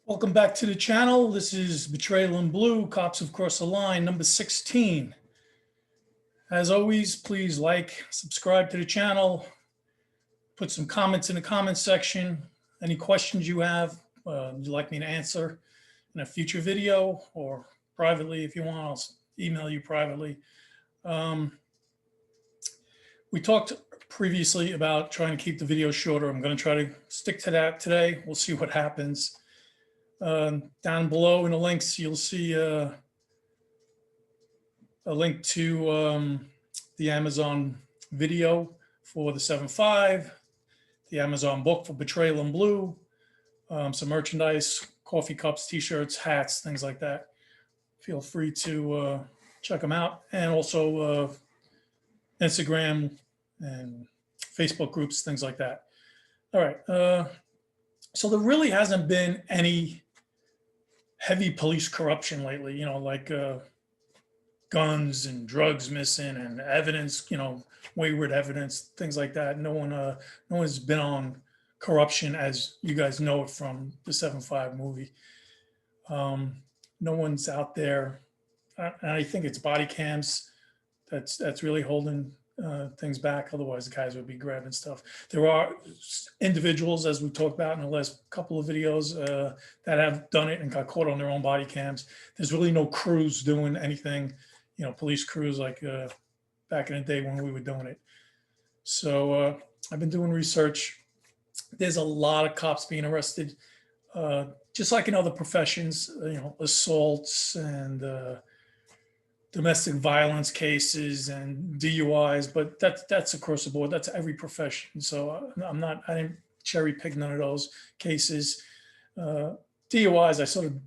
Welcome back to the channel. This is Betrayal in Blue, Cops Have Crossed the Line, number 16. As always, please like, subscribe to the channel, put some comments in the comment section. Any questions you have, you'd like me to answer in a future video or privately if you want, I'll email you privately. We talked previously about trying to keep the video shorter. I'm going to try to stick to that today. We'll see what happens. Down below in the links, you'll see a link to the Amazon video for the 7.5, the Amazon book for Betrayal in Blue, some merchandise, coffee cups, t-shirts, hats, things like that. Feel free to check them out. And also Instagram and Facebook groups, things like that. All right. So there really hasn't been any heavy police corruption lately, like guns and drugs missing and evidence, wayward evidence, things like that. No one's been on corruption as you guys know it from the 7.5 movie. No one's out there. And I think it's body cams that's really holding things back. Otherwise, the guys would be grabbing stuff. There are individuals, as we talked about in the last couple of videos, that have done it and got caught on their own body cams. There's really no crews doing anything, police crews like back in the day when we were doing it. So I've been doing research. There's a lot of cops being arrested, just like in other professions, assaults and domestic violence cases and DUIs, but that's across the board. That's every profession. So I didn't cherry pick none of those cases. DUIs,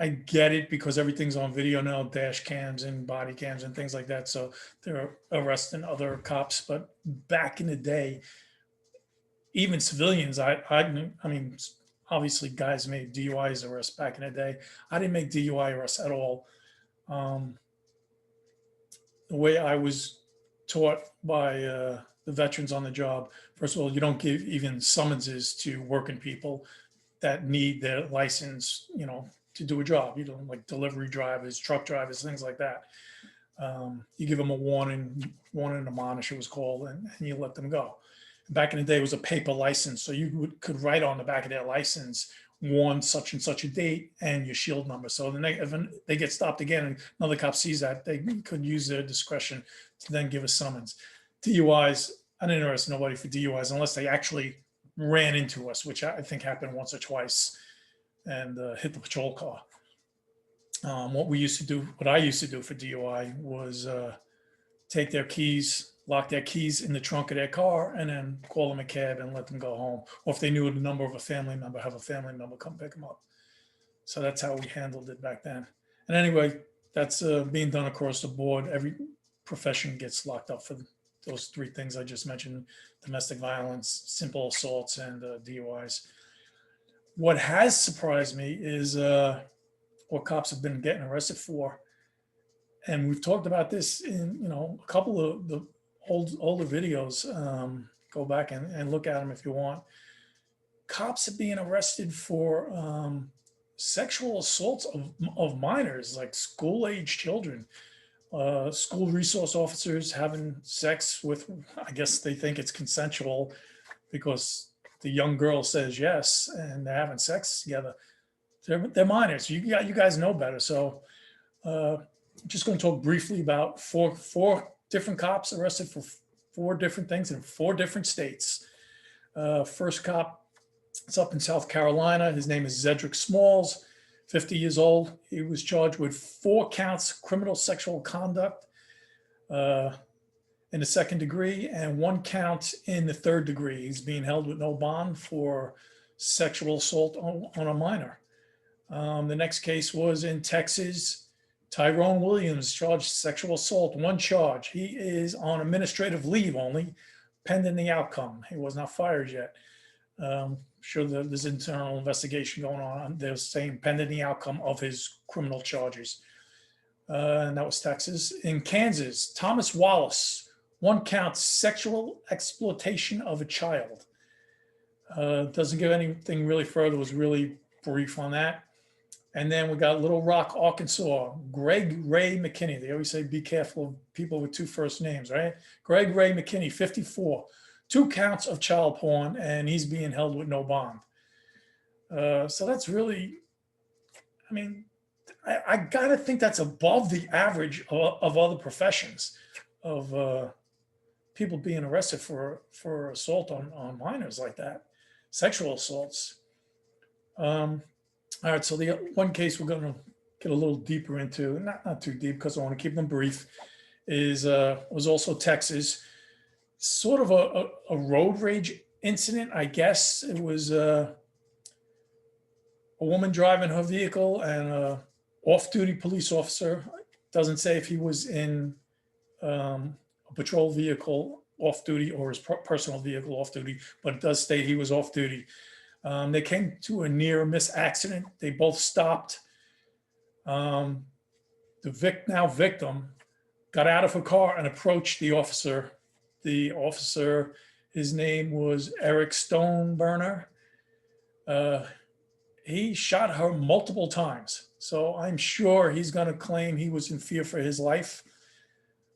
I get it because everything's on video now, dash cams and body cams and things like that. So they're arresting other cops. But back in the day, even civilians, I mean, obviously guys made DUIs arrests back in the day. I didn't make DUI arrests at all. The way I was taught by the veterans on the job, first of all, you don't give even summonses to working people that need their license, to do a job. You don't, like delivery drivers, truck drivers, things like that. You give them a warning admonish, it was called, and you let them go. Back in the day, it was a paper license, so you could write on the back of their license, warn such and such a date and your shield number. So then if they get stopped again and another cop sees that, they could use their discretion to then give a summons. DUIs, I didn't arrest nobody for DUIs unless they actually ran into us, which I think happened once or twice, and hit the patrol car. What I used to do for DUI was take their keys, lock their keys in the trunk of their car, and then call them a cab and let them go home. Or if they knew the number of a family member, have a family member come pick them up. So that's how we handled it back then. And anyway, that's being done across the board. Every profession gets locked up for those three things I just mentioned: domestic violence, simple assaults, and DUIs. What has surprised me is what cops have been getting arrested for. And we've talked about this in, a couple of the older videos. Go back and look at them if you want. Cops are being arrested for sexual assaults of minors, like school-age children. School resource officers having sex with, I guess they think it's consensual because the young girl says yes, and they're having sex together. They're minors. You guys know better. So just going to talk briefly about four different cops arrested for 4 different things in 4 different states. First cop, it's up in South Carolina. His name is Zedrick Smalls, 50 years old. He was charged with 4 counts of criminal sexual conduct in the 2nd degree and 1 count in the 3rd degree. He's being held with no bond for sexual assault on a minor. The next case was in Texas. Tyrone Williams charged sexual assault, 1 charge. He is on administrative leave only, pending the outcome. He was not fired yet. Sure, there's internal investigation going on. They're saying pending the outcome of his criminal charges. And that was Texas. In Kansas, Thomas Wallace, 1 count, sexual exploitation of a child. Doesn't give anything really further. It was really brief on that. And then we got Little Rock, Arkansas, Greg Ray McKinney. They always say be careful of people with two first names, right? Greg Ray McKinney, 54, 2 counts of child porn, and he's being held with no bond. So that's really, I mean, I gotta think that's above the average of other professions of people being arrested for assault on minors like that, sexual assaults. All right, so the one case we're going to get a little deeper into, not too deep because I want to keep them brief, is was also Texas, sort of a road rage incident, I guess. It was a woman driving her vehicle and a off-duty police officer. Doesn't say if he was in a patrol vehicle off-duty or his personal vehicle off-duty, but it does state he was off-duty. They came to a near miss accident. They both stopped. The now victim got out of her car and approached the officer. The officer, his name was Eric Stoneburner. He shot her multiple times. So I'm sure he's going to claim he was in fear for his life.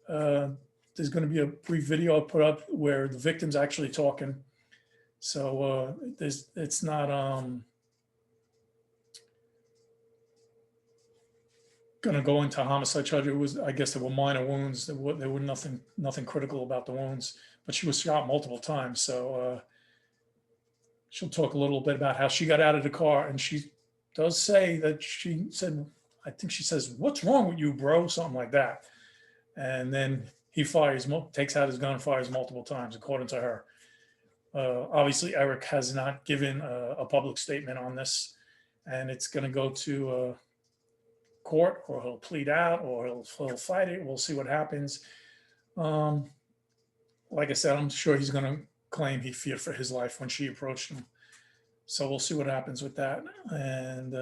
There's going to be a brief video put up where the victim's actually talking. So it's not going to go into homicide charge. It was, I guess, there were minor wounds. There were nothing critical about the wounds, but she was shot multiple times. So she'll talk a little bit about how she got out of the car, and she does say that she said, I think she says, "What's wrong with you, bro?" Something like that. And then he takes out his gun and fires multiple times, according to her. Obviously, Eric has not given a public statement on this, and it's going to go to court, or he'll plead out, or he'll fight it. We'll see what happens. Like I said, I'm sure he's going to claim he feared for his life when she approached him. So we'll see what happens with that. And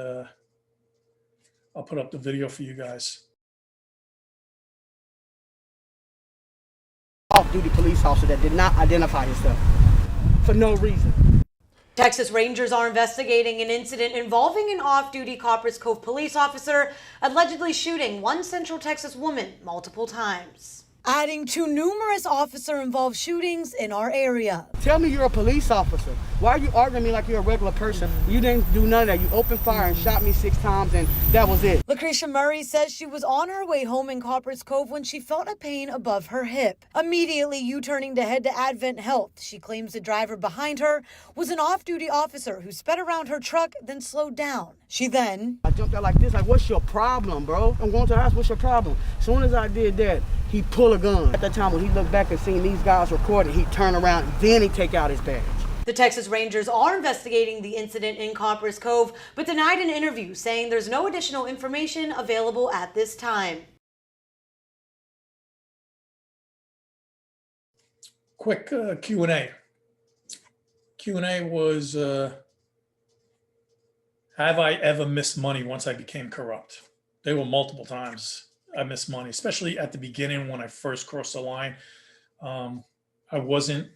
I'll put up the video for you guys. Off-duty police officer that did not identify himself for no reason. Texas Rangers are investigating an incident involving an off-duty Copperas Cove police officer allegedly shooting one Central Texas woman multiple times, adding to numerous officer-involved shootings in our area. Tell me you're a police officer. Why are you arguing me like you're a regular person? You didn't do none of that. You opened fire and shot me 6 times, and that was it. Lucretia Murray says she was on her way home in Copperas Cove when she felt a pain above her hip. Immediately U-turning to head to Advent Health, she claims the driver behind her was an off-duty officer who sped around her truck, then slowed down. She then... I jumped out like this, like, what's your problem, bro? I'm going to the house, what's your problem? As soon as I did that, he pulled a gun. At that time, when he looked back and seen these guys recording, he turned around, then he take out his badge. The Texas Rangers are investigating the incident in Copperas Cove, but denied an interview, saying there's no additional information available at this time. Quick Q&A. Q&A was, have I ever missed money once I became corrupt? There were multiple times I missed money, especially at the beginning when I first crossed the line. I wasn't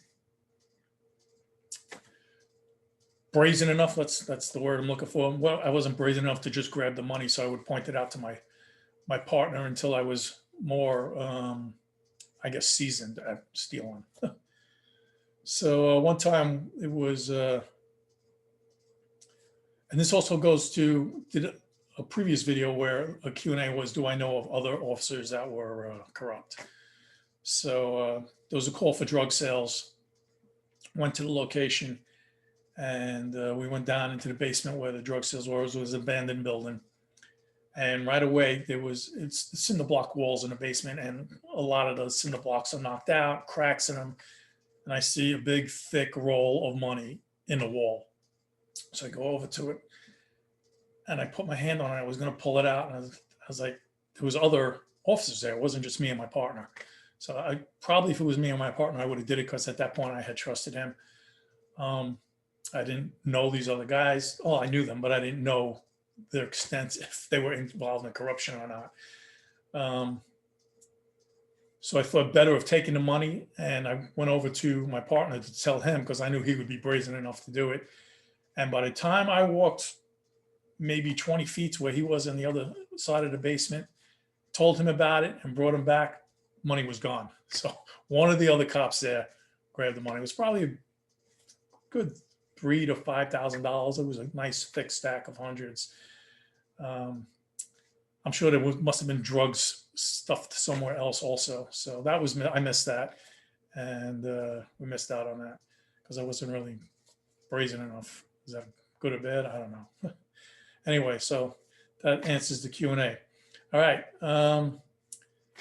brazen enough. That's the word I'm looking for. Well, I wasn't brazen enough to just grab the money, so I would point it out to my partner until I was more, I guess, seasoned at stealing. So one time it was, and this also goes to a previous video where a Q&A was, do I know of other officers that were corrupt? So there was a call for drug sales. Went to the location, and we went down into the basement where the drug sales were. It was an abandoned building. And right away, it's the cinder block walls in the basement, and a lot of those cinder blocks are knocked out, cracks in them. And I see a big, thick roll of money in the wall. So I go over to it, and I put my hand on it. I was going to pull it out, and I was like, there was other officers there. It wasn't just me and my partner. So I probably, if it was me and my partner, I would have did it, because at that point I had trusted him. I didn't know these other guys. Oh, I knew them, but I didn't know their extent, if they were involved in corruption or not. So I thought better of taking the money, and I went over to my partner to tell him, because I knew he would be brazen enough to do it. And by the time I walked maybe 20 feet to where he was on the other side of the basement, told him about it and brought him back. Money was gone. So one of the other cops there grabbed the money. It was probably a good $3,000 to $5,000. It was a nice thick stack of hundreds. I'm sure there must have been drugs stuffed somewhere else also. So that was, I missed that. And we missed out on that because I wasn't really brazen enough. Is that good or bad? I don't know. Anyway, so that answers the Q&A. All right.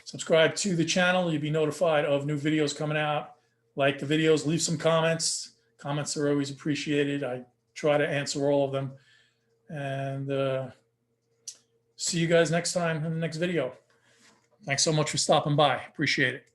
Subscribe to the channel. You'll be notified of new videos coming out. Like the videos, leave some comments. Comments are always appreciated. I try to answer all of them. And see you guys next time in the next video. Thanks so much for stopping by. Appreciate it.